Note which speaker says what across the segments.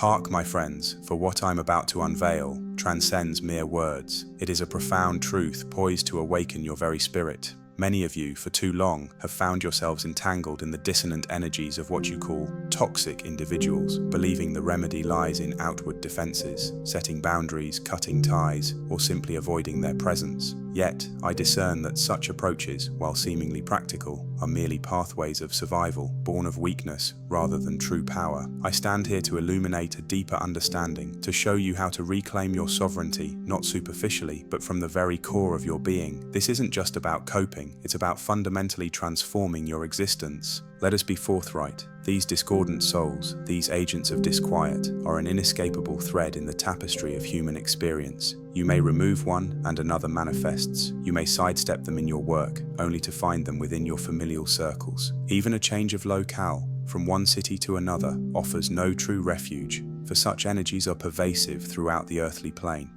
Speaker 1: Hark, my friends, for what I'm about to unveil transcends mere words. It is a profound truth poised to awaken your very spirit. Many of you, for too long, have found yourselves entangled in the dissonant energies of what you call toxic individuals, believing the remedy lies in outward defenses, setting boundaries, cutting ties, or simply avoiding their presence. Yet, I discern that such approaches, while seemingly practical, are merely pathways of survival, born of weakness rather than true power. I stand here to illuminate a deeper understanding, to show you how to reclaim your sovereignty, not superficially, but from the very core of your being. This isn't just about coping, it's about fundamentally transforming your existence. Let us be forthright. These discordant souls, these agents of disquiet, are an inescapable thread in the tapestry of human experience. You may remove one and another manifests. You may sidestep them in your work, only to find them within your familial circles. Even a change of locale, from one city to another, offers no true refuge, for such energies are pervasive throughout the earthly plane.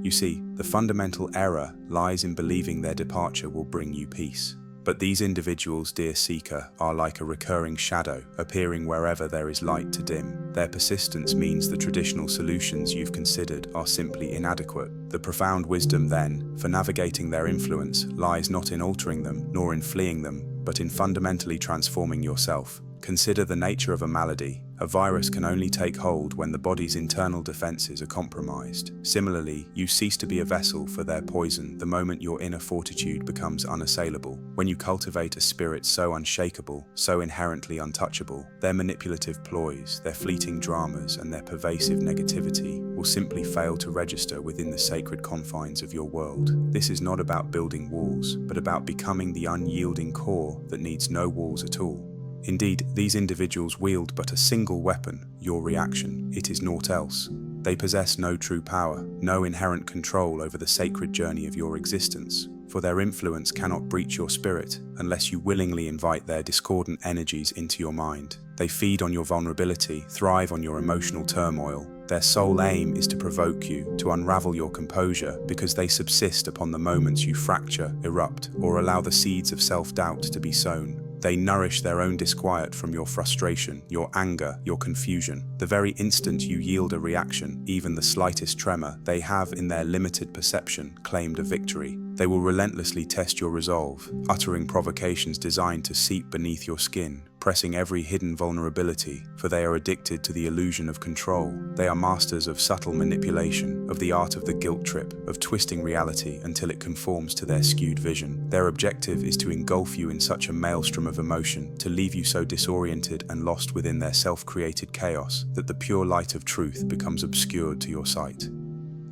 Speaker 1: You see, the fundamental error lies in believing their departure will bring you peace. But these individuals, dear seeker, are like a recurring shadow, appearing wherever there is light to dim. Their persistence means the traditional solutions you've considered are simply inadequate. The profound wisdom, then, for navigating their influence lies not in altering them, nor in fleeing them, but in fundamentally transforming yourself. Consider the nature of a malady. A virus can only take hold when the body's internal defenses are compromised. Similarly, you cease to be a vessel for their poison the moment your inner fortitude becomes unassailable. When you cultivate a spirit so unshakable, so inherently untouchable, their manipulative ploys, their fleeting dramas, and their pervasive negativity will simply fail to register within the sacred confines of your world. This is not about building walls, but about becoming the unyielding core that needs no walls at all. Indeed, these individuals wield but a single weapon, your reaction. It is naught else. They possess no true power, no inherent control over the sacred journey of your existence, for their influence cannot breach your spirit unless you willingly invite their discordant energies into your mind. They feed on your vulnerability, thrive on your emotional turmoil. Their sole aim is to provoke you, to unravel your composure, because they subsist upon the moments you fracture, erupt, or allow the seeds of self-doubt to be sown. They nourish their own disquiet from your frustration, your anger, your confusion. The very instant you yield a reaction, even the slightest tremor, they have, in their limited perception, claimed a victory. They will relentlessly test your resolve, uttering provocations designed to seep beneath your skin, pressing every hidden vulnerability, for they are addicted to the illusion of control. They are masters of subtle manipulation, of the art of the guilt trip, of twisting reality until it conforms to their skewed vision. Their objective is to engulf you in such a maelstrom of emotion, to leave you so disoriented and lost within their self-created chaos, that the pure light of truth becomes obscured to your sight.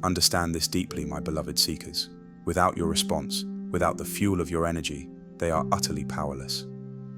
Speaker 1: Understand this deeply, my beloved seekers. Without your response, without the fuel of your energy, they are utterly powerless.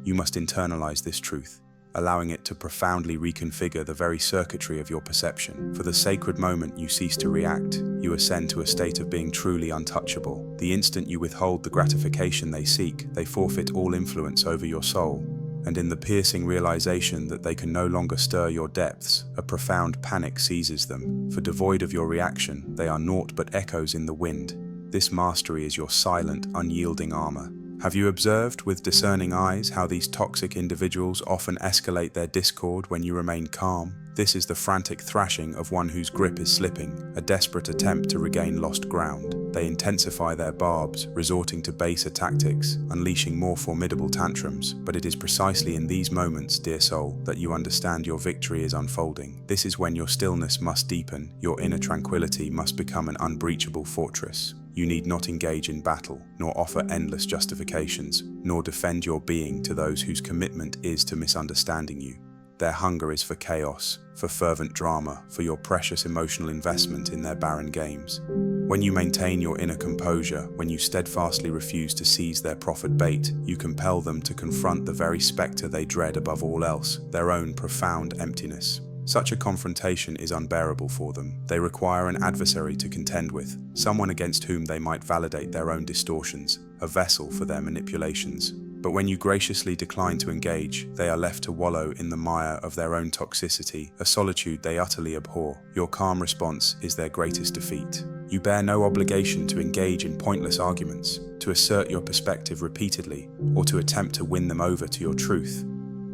Speaker 1: You must internalize this truth, allowing it to profoundly reconfigure the very circuitry of your perception. For the sacred moment you cease to react, you ascend to a state of being truly untouchable. The instant you withhold the gratification they seek, they forfeit all influence over your soul. And in the piercing realization that they can no longer stir your depths, a profound panic seizes them. For devoid of your reaction, they are naught but echoes in the wind. This mastery is your silent, unyielding armor. Have you observed with discerning eyes how these toxic individuals often escalate their discord when you remain calm? This is the frantic thrashing of one whose grip is slipping, a desperate attempt to regain lost ground. They intensify their barbs, resorting to baser tactics, unleashing more formidable tantrums. But it is precisely in these moments, dear soul, that you understand your victory is unfolding. This is when your stillness must deepen, your inner tranquility must become an unbreachable fortress. You need not engage in battle, nor offer endless justifications, nor defend your being to those whose commitment is to misunderstanding you. Their hunger is for chaos, for fervent drama, for your precious emotional investment in their barren games. When you maintain your inner composure, when you steadfastly refuse to seize their proffered bait, you compel them to confront the very spectre they dread above all else, their own profound emptiness. Such a confrontation is unbearable for them. They require an adversary to contend with, someone against whom they might validate their own distortions, a vessel for their manipulations. But when you graciously decline to engage, they are left to wallow in the mire of their own toxicity, a solitude they utterly abhor. Your calm response is their greatest defeat. You bear no obligation to engage in pointless arguments, to assert your perspective repeatedly, or to attempt to win them over to your truth.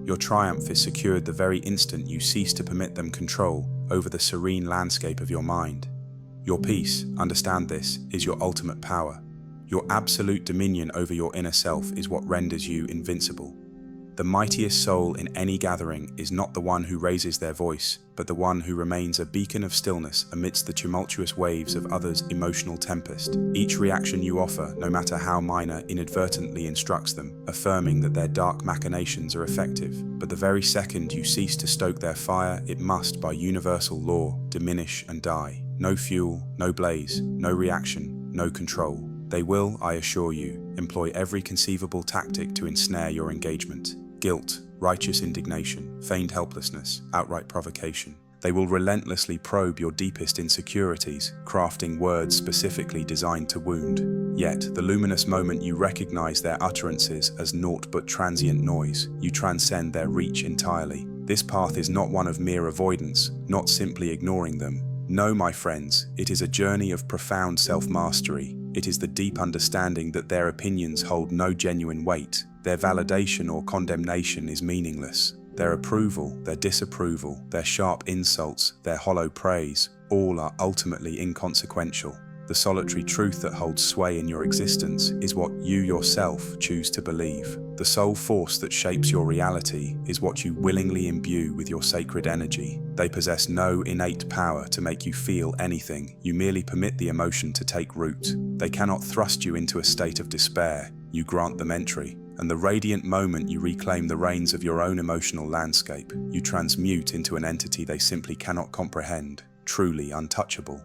Speaker 1: Your triumph is secured the very instant you cease to permit them control, over the serene landscape of your mind. Your peace, understand this, is your ultimate power. Your absolute dominion over your inner self is what renders you invincible. The mightiest soul in any gathering is not the one who raises their voice, but the one who remains a beacon of stillness amidst the tumultuous waves of others' emotional tempest. Each reaction you offer, no matter how minor, inadvertently instructs them, affirming that their dark machinations are effective. But the very second you cease to stoke their fire, it must, by universal law, diminish and die. No fuel, no blaze, no reaction, no control. They will, I assure you, employ every conceivable tactic to ensnare your engagement. Guilt, righteous indignation, feigned helplessness, outright provocation. They will relentlessly probe your deepest insecurities, crafting words specifically designed to wound. Yet, the luminous moment you recognize their utterances as naught but transient noise, you transcend their reach entirely. This path is not one of mere avoidance, not simply ignoring them. No, my friends, it is a journey of profound self-mastery. It is the deep understanding that their opinions hold no genuine weight. Their validation or condemnation is meaningless. Their approval, their disapproval, their sharp insults, their hollow praise, all are ultimately inconsequential. The solitary truth that holds sway in your existence is what you yourself choose to believe. The sole force that shapes your reality is what you willingly imbue with your sacred energy. They possess no innate power to make you feel anything. You merely permit the emotion to take root. They cannot thrust you into a state of despair. You grant them entry. And the radiant moment you reclaim the reins of your own emotional landscape, you transmute into an entity they simply cannot comprehend, truly untouchable.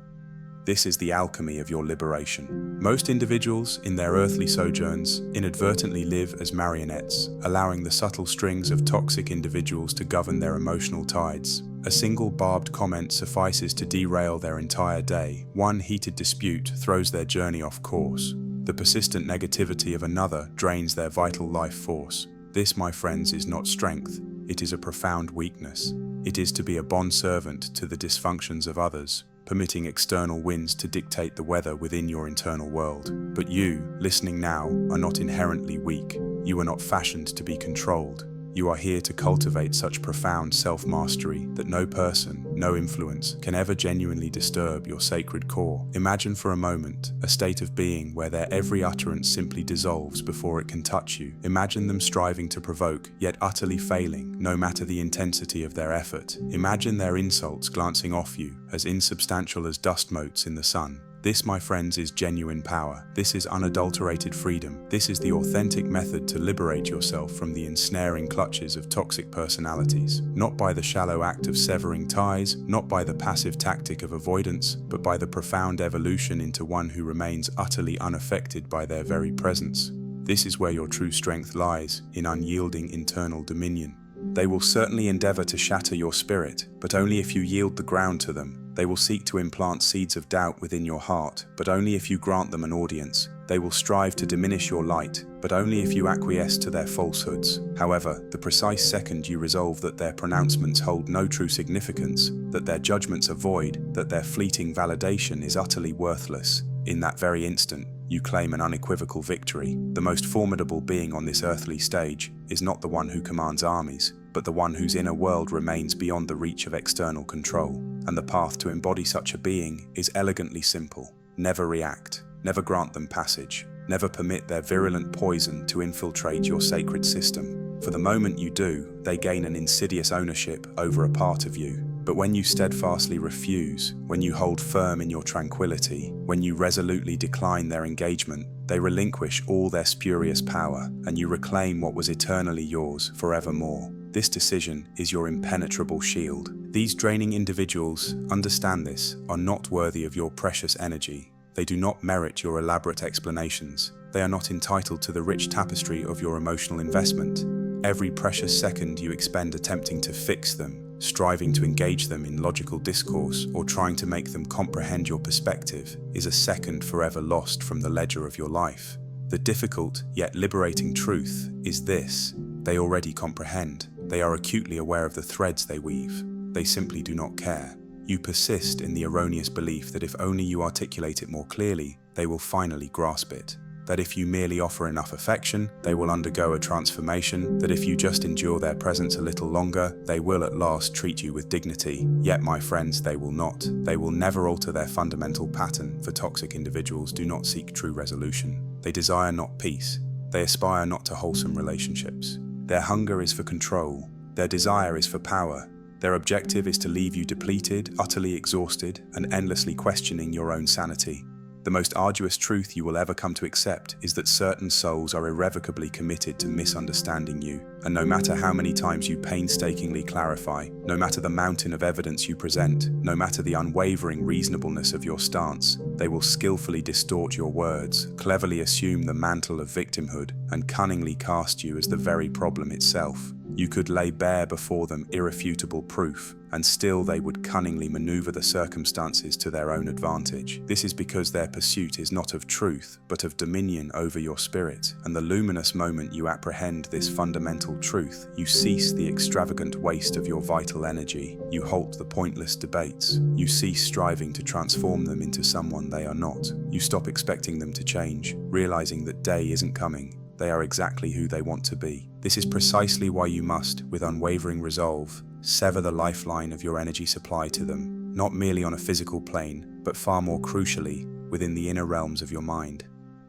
Speaker 1: This is the alchemy of your liberation. Most individuals, in their earthly sojourns, inadvertently live as marionettes, allowing the subtle strings of toxic individuals to govern their emotional tides. A single barbed comment suffices to derail their entire day. One heated dispute throws their journey off course. The persistent negativity of another drains their vital life force. This, my friends, is not strength. It is a profound weakness. It is to be a bondservant to the dysfunctions of others, permitting external winds to dictate the weather within your internal world. But you, listening now, are not inherently weak. You are not fashioned to be controlled. You are here to cultivate such profound self-mastery that no person, no influence, can ever genuinely disturb your sacred core. Imagine for a moment a state of being where their every utterance simply dissolves before it can touch you. Imagine them striving to provoke, yet utterly failing, no matter the intensity of their effort. Imagine their insults glancing off you, as insubstantial as dust motes in the sun. This, my friends, is genuine power. This is unadulterated freedom. This is the authentic method to liberate yourself from the ensnaring clutches of toxic personalities. Not by the shallow act of severing ties, not by the passive tactic of avoidance, but by the profound evolution into one who remains utterly unaffected by their very presence. This is where your true strength lies, in unyielding internal dominion. They will certainly endeavor to shatter your spirit, but only if you yield the ground to them. They will seek to implant seeds of doubt within your heart, but only if you grant them an audience. They will strive to diminish your light, but only if you acquiesce to their falsehoods. However, the precise second you resolve that their pronouncements hold no true significance, that their judgments are void, that their fleeting validation is utterly worthless, in that very instant, you claim an unequivocal victory. The most formidable being on this earthly stage is not the one who commands armies, but the one whose inner world remains beyond the reach of external control. And the path to embody such a being is elegantly simple. Never react. Never grant them passage. Never permit their virulent poison to infiltrate your sacred system. For the moment you do, they gain an insidious ownership over a part of you. But when you steadfastly refuse, when you hold firm in your tranquility, when you resolutely decline their engagement, they relinquish all their spurious power, and you reclaim what was eternally yours forevermore. This decision is your impenetrable shield. These draining individuals, understand this, are not worthy of your precious energy. They do not merit your elaborate explanations. They are not entitled to the rich tapestry of your emotional investment. Every precious second you expend attempting to fix them, striving to engage them in logical discourse, or trying to make them comprehend your perspective, is a second forever lost from the ledger of your life. The difficult yet liberating truth is this: they already comprehend. They are acutely aware of the threads they weave. They simply do not care. You persist in the erroneous belief that if only you articulate it more clearly, they will finally grasp it. that if you merely offer enough affection, they will undergo a transformation, that if you just endure their presence a little longer, they will at last treat you with dignity. Yet, my friends, they will not. They will never alter their fundamental pattern, for toxic individuals do not seek true resolution. They desire not peace. They aspire not to wholesome relationships. Their hunger is for control. Their desire is for power. Their objective is to leave you depleted, utterly exhausted, and endlessly questioning your own sanity. The most arduous truth you will ever come to accept is that certain souls are irrevocably committed to misunderstanding you, and no matter how many times you painstakingly clarify, no matter the mountain of evidence you present, no matter the unwavering reasonableness of your stance, they will skillfully distort your words, cleverly assume the mantle of victimhood, and cunningly cast you as the very problem itself. You could lay bare before them irrefutable proof, and still they would cunningly maneuver the circumstances to their own advantage. This is because their pursuit is not of truth, but of dominion over your spirit, and the luminous moment you apprehend this fundamental truth, you cease the extravagant waste of your vital energy, you halt the pointless debates, you cease striving to transform them into someone they are not, you stop expecting them to change, realizing that day isn't coming. They are exactly who they want to be. This is precisely why you must, with unwavering resolve, sever the lifeline of your energy supply to them, not merely on a physical plane, but far more crucially, within the inner realms of your mind.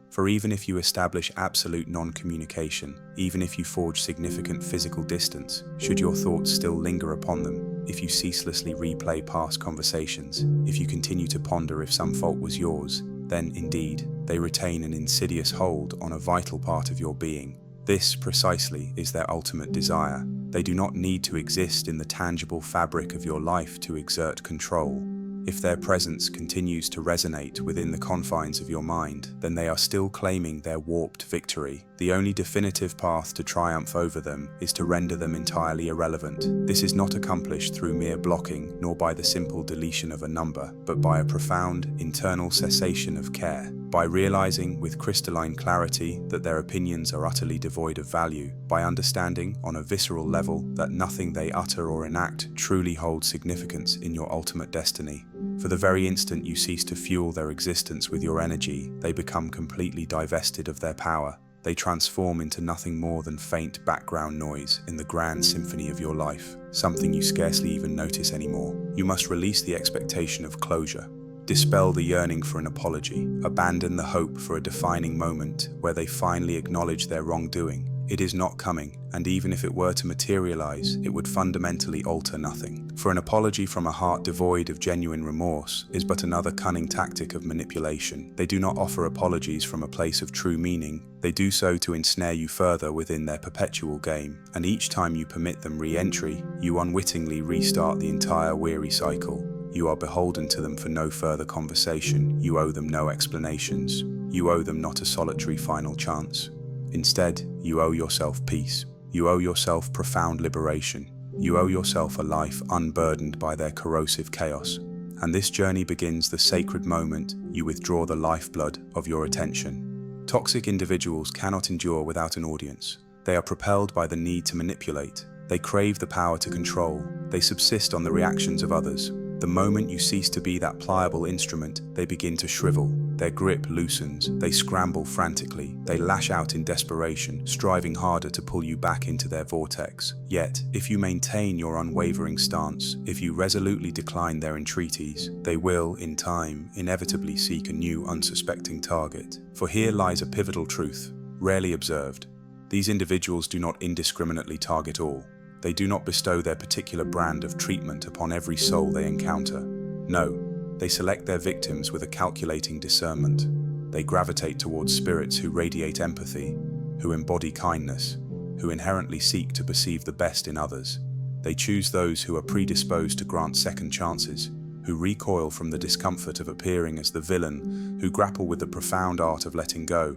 Speaker 1: For even if you establish absolute non-communication, even if you forge significant physical distance, should your thoughts still linger upon them, if you ceaselessly replay past conversations, if you continue to ponder if some fault was yours, then, indeed, they retain an insidious hold on a vital part of your being. This, precisely, is their ultimate desire. They do not need to exist in the tangible fabric of your life to exert control. If their presence continues to resonate within the confines of your mind, then they are still claiming their warped victory. The only definitive path to triumph over them is to render them entirely irrelevant. This is not accomplished through mere blocking, nor by the simple deletion of a number, but by a profound internal cessation of care. By realizing with crystalline clarity that their opinions are utterly devoid of value, by understanding on a visceral level that nothing they utter or enact truly holds significance in your ultimate destiny. For the very instant you cease to fuel their existence with your energy, they become completely divested of their power. They transform into nothing more than faint background noise in the grand symphony of your life, something you scarcely even notice anymore. You must release the expectation of closure. Dispel the yearning for an apology. Abandon the hope for a defining moment where they finally acknowledge their wrongdoing. It is not coming, and even if it were to materialize, it would fundamentally alter nothing. For an apology from a heart devoid of genuine remorse is but another cunning tactic of manipulation. They do not offer apologies from a place of true meaning. They do so to ensnare you further within their perpetual game, and each time you permit them re-entry, you unwittingly restart the entire weary cycle. You are beholden to them for no further conversation. You owe them no explanations. You owe them not a solitary final chance. Instead, you owe yourself peace. You owe yourself profound liberation. You owe yourself a life unburdened by their corrosive chaos. And this journey begins the sacred moment you withdraw the lifeblood of your attention. Toxic individuals cannot endure without an audience. They are propelled by the need to manipulate. They crave the power to control. They subsist on the reactions of others. The moment you cease to be that pliable instrument, they begin to shrivel. Their grip loosens. They scramble frantically. They lash out in desperation, striving harder to pull you back into their vortex. Yet, if you maintain your unwavering stance, if you resolutely decline their entreaties, they will, in time, inevitably seek a new unsuspecting target. For here lies a pivotal truth, rarely observed. These individuals do not indiscriminately target all. They do not bestow their particular brand of treatment upon every soul they encounter. No, they select their victims with a calculating discernment. They gravitate towards spirits who radiate empathy, who embody kindness, who inherently seek to perceive the best in others. They choose those who are predisposed to grant second chances, who recoil from the discomfort of appearing as the villain, who grapple with the profound art of letting go.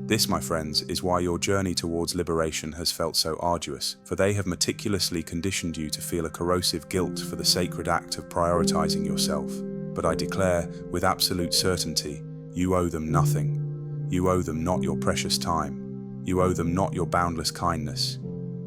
Speaker 1: This, my friends, is why your journey towards liberation has felt so arduous, for they have meticulously conditioned you to feel a corrosive guilt for the sacred act of prioritizing yourself. But I declare, with absolute certainty, you owe them nothing. You owe them not your precious time. You owe them not your boundless kindness.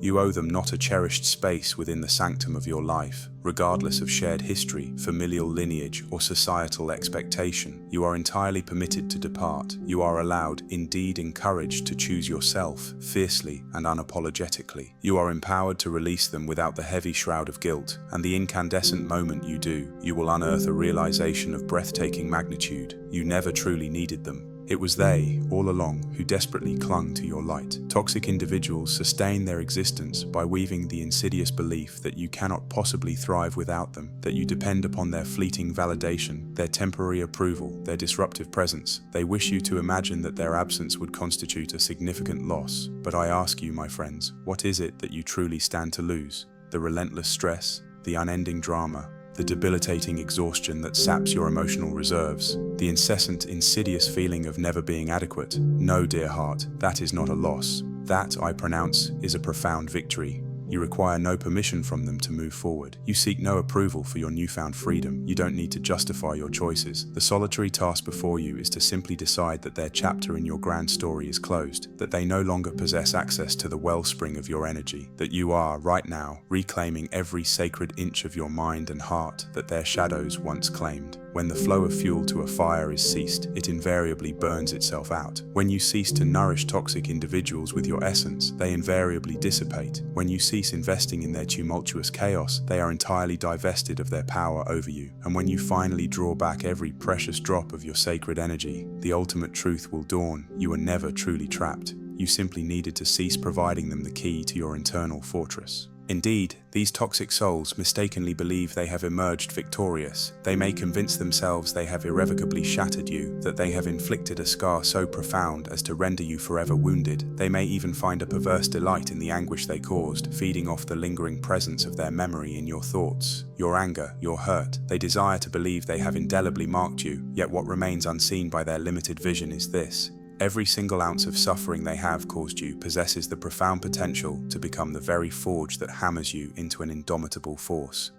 Speaker 1: You owe them not a cherished space within the sanctum of your life, regardless of shared history, familial lineage, or societal expectation. You are entirely permitted to depart. You are allowed, indeed encouraged, to choose yourself, fiercely and unapologetically. You are empowered to release them without the heavy shroud of guilt, and the incandescent moment you do, you will unearth a realization of breathtaking magnitude. You never truly needed them. It was they, all along, who desperately clung to your light. Toxic individuals sustain their existence by weaving the insidious belief that you cannot possibly thrive without them, that you depend upon their fleeting validation, their temporary approval, their disruptive presence. They wish you to imagine that their absence would constitute a significant loss. But I ask you, my friends, what is it that you truly stand to lose? The relentless stress, the unending drama, the debilitating exhaustion that saps your emotional reserves, the incessant, insidious feeling of never being adequate. No, dear heart, that is not a loss. That, I pronounce, is a profound victory. You require no permission from them to move forward. You seek no approval for your newfound freedom. You don't need to justify your choices. The solitary task before you is to simply decide that their chapter in your grand story is closed, that they no longer possess access to the wellspring of your energy, that you are, right now, reclaiming every sacred inch of your mind and heart that their shadows once claimed. When the flow of fuel to a fire is ceased, it invariably burns itself out. When you cease to nourish toxic individuals with your essence, they invariably dissipate. When you cease investing in their tumultuous chaos, they are entirely divested of their power over you. And when you finally draw back every precious drop of your sacred energy, the ultimate truth will dawn. You were never truly trapped. You simply needed to cease providing them the key to your internal fortress. Indeed, these toxic souls mistakenly believe they have emerged victorious. They may convince themselves they have irrevocably shattered you, that they have inflicted a scar so profound as to render you forever wounded. They may even find a perverse delight in the anguish they caused, feeding off the lingering presence of their memory in your thoughts, your anger, your hurt. They desire to believe they have indelibly marked you, yet what remains unseen by their limited vision is this: every single ounce of suffering they have caused you possesses the profound potential to become the very forge that hammers you into an indomitable force.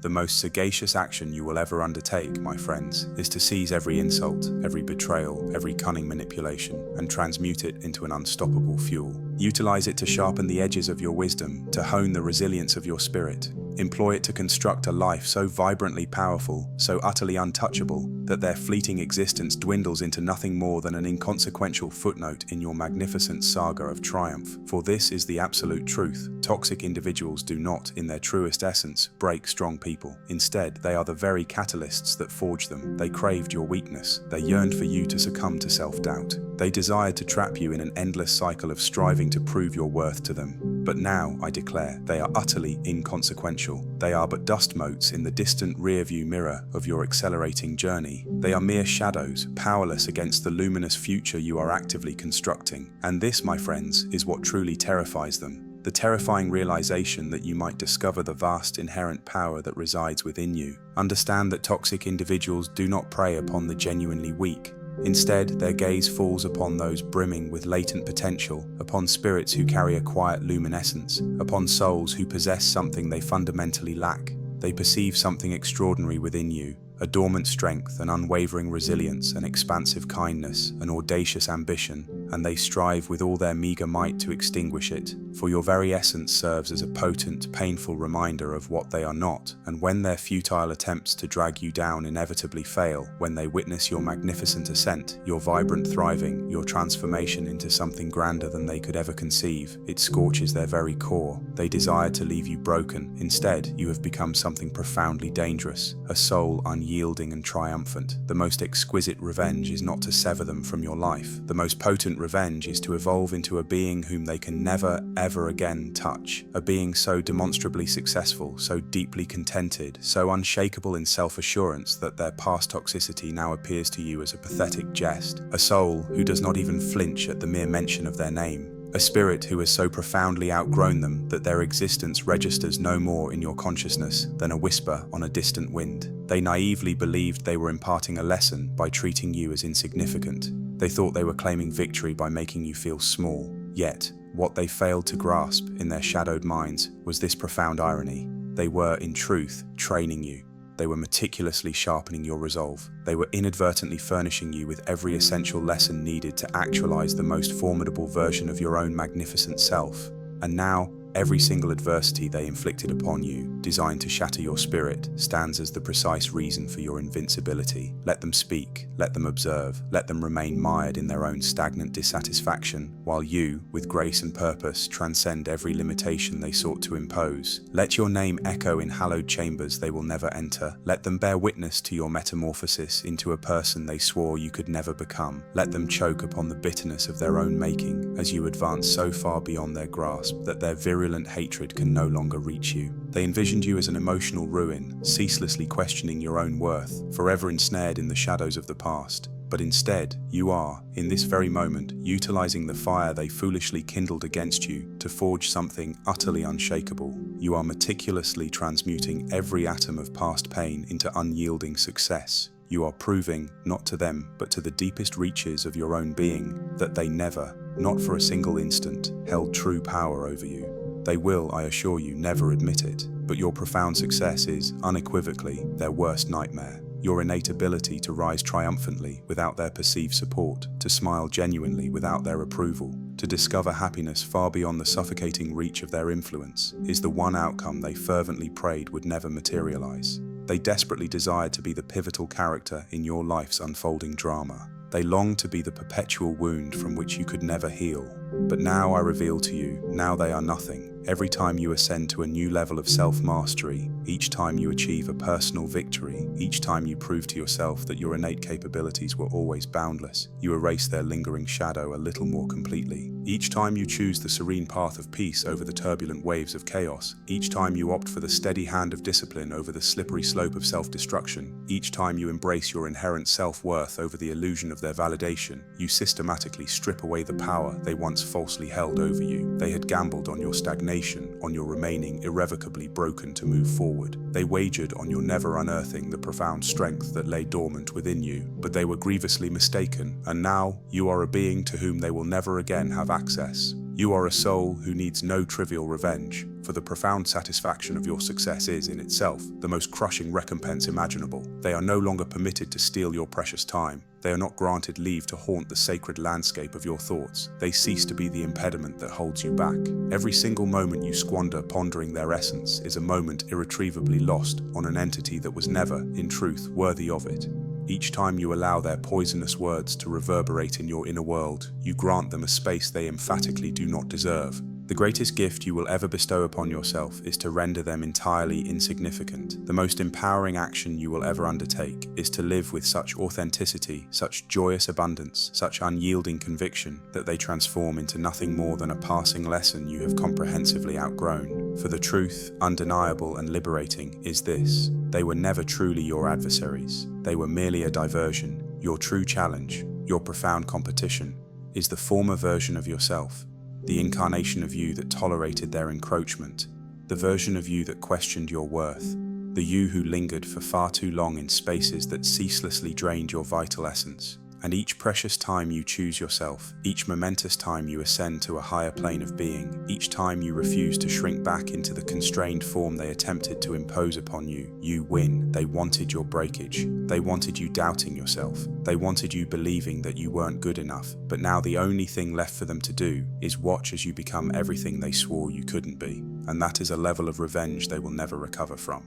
Speaker 1: The most sagacious action you will ever undertake, my friends, is to seize every insult, every betrayal, every cunning manipulation, and transmute it into an unstoppable fuel. Utilize it to sharpen the edges of your wisdom, to hone the resilience of your spirit. Employ it to construct a life so vibrantly powerful, so utterly untouchable, that their fleeting existence dwindles into nothing more than an inconsequential footnote in your magnificent saga of triumph. For this is the absolute truth. Toxic individuals do not, in their truest essence, break strong people. Instead, they are the very catalysts that forge them. They craved your weakness. They yearned for you to succumb to self-doubt. They desired to trap you in an endless cycle of striving to prove your worth to them. But now, I declare, they are utterly inconsequential. They are but dust motes in the distant rearview mirror of your accelerating journey. They are mere shadows, powerless against the luminous future you are actively constructing. And this, my friends, is what truly terrifies them. The terrifying realization that you might discover the vast inherent power that resides within you. Understand that toxic individuals do not prey upon the genuinely weak. Instead, their gaze falls upon those brimming with latent potential, upon spirits who carry a quiet luminescence, upon souls who possess something they fundamentally lack. They perceive something extraordinary within you, a dormant strength, an unwavering resilience, an expansive kindness, an audacious ambition, and they strive with all their meager might to extinguish it, for your very essence serves as a potent, painful reminder of what they are not, and when their futile attempts to drag you down inevitably fail, when they witness your magnificent ascent, your vibrant thriving, your transformation into something grander than they could ever conceive, it scorches their very core. They desire to leave you broken. Instead, you have become something profoundly dangerous, a soul unyielding and triumphant. The most exquisite revenge is not to sever them from your life. The most potent revenge is to evolve into a being whom they can never, ever again touch. A being so demonstrably successful, so deeply contented, so unshakable in self-assurance that their past toxicity now appears to you as a pathetic jest. A soul who does not even flinch at the mere mention of their name. A spirit who has so profoundly outgrown them that their existence registers no more in your consciousness than a whisper on a distant wind. They naively believed they were imparting a lesson by treating you as insignificant. They thought they were claiming victory by making you feel small. Yet, what they failed to grasp in their shadowed minds was this profound irony. They were, in truth, training you. They were meticulously sharpening your resolve. They were inadvertently furnishing you with every essential lesson needed to actualize the most formidable version of your own magnificent self. And now, Every single adversity they inflicted upon you, designed to shatter your spirit, stands as the precise reason for your invincibility. Let them speak, let them observe, let them remain mired in their own stagnant dissatisfaction, while you, with grace and purpose, transcend every limitation they sought to impose. Let your name echo in hallowed chambers they will never enter. Let them bear witness to your metamorphosis into a person they swore you could never become. Let them choke upon the bitterness of their own making as you advance so far beyond their grasp that their virulent hatred can no longer reach you. They envisioned you as an emotional ruin, ceaselessly questioning your own worth, forever ensnared in the shadows of the past. But instead, you are, in this very moment, utilizing the fire they foolishly kindled against you to forge something utterly unshakable. You are meticulously transmuting every atom of past pain into unyielding success. You are proving, not to them, but to the deepest reaches of your own being, that they never, not for a single instant, held true power over you. They will, I assure you, never admit it, but your profound success is, unequivocally, their worst nightmare. Your innate ability to rise triumphantly without their perceived support, to smile genuinely without their approval, to discover happiness far beyond the suffocating reach of their influence, is the one outcome they fervently prayed would never materialize. They desperately desired to be the pivotal character in your life's unfolding drama. They longed to be the perpetual wound from which you could never heal. But now I reveal to you, now they are nothing. Every time you ascend to a new level of self-mastery, each time you achieve a personal victory, each time you prove to yourself that your innate capabilities were always boundless, you erase their lingering shadow a little more completely. Each time you choose the serene path of peace over the turbulent waves of chaos, each time you opt for the steady hand of discipline over the slippery slope of self-destruction, each time you embrace your inherent self-worth over the illusion of their validation, you systematically strip away the power they once falsely held over you. They had gambled on your stagnation, on your remaining irrevocably broken to move forward. They wagered on your never unearthing the profound strength that lay dormant within you, but they were grievously mistaken, and now you are a being to whom they will never again have access. You are a soul who needs no trivial revenge, for the profound satisfaction of your success is, in itself, the most crushing recompense imaginable. They are no longer permitted to steal your precious time. They are not granted leave to haunt the sacred landscape of your thoughts. They cease to be the impediment that holds you back. Every single moment you squander pondering their essence is a moment irretrievably lost on an entity that was never, in truth, worthy of it. Each time you allow their poisonous words to reverberate in your inner world, you grant them a space they emphatically do not deserve. The greatest gift you will ever bestow upon yourself is to render them entirely insignificant. The most empowering action you will ever undertake is to live with such authenticity, such joyous abundance, such unyielding conviction that they transform into nothing more than a passing lesson you have comprehensively outgrown. For the truth, undeniable and liberating, is this: they were never truly your adversaries. They were merely a diversion. Your true challenge, your profound competition, is the former version of yourself. The incarnation of you that tolerated their encroachment, the version of you that questioned your worth, the you who lingered for far too long in spaces that ceaselessly drained your vital essence. And each precious time you choose yourself, each momentous time you ascend to a higher plane of being, each time you refuse to shrink back into the constrained form they attempted to impose upon you, you win. They wanted your breakage. They wanted you doubting yourself. They wanted you believing that you weren't good enough. But now the only thing left for them to do is watch as you become everything they swore you couldn't be. And that is a level of revenge they will never recover from.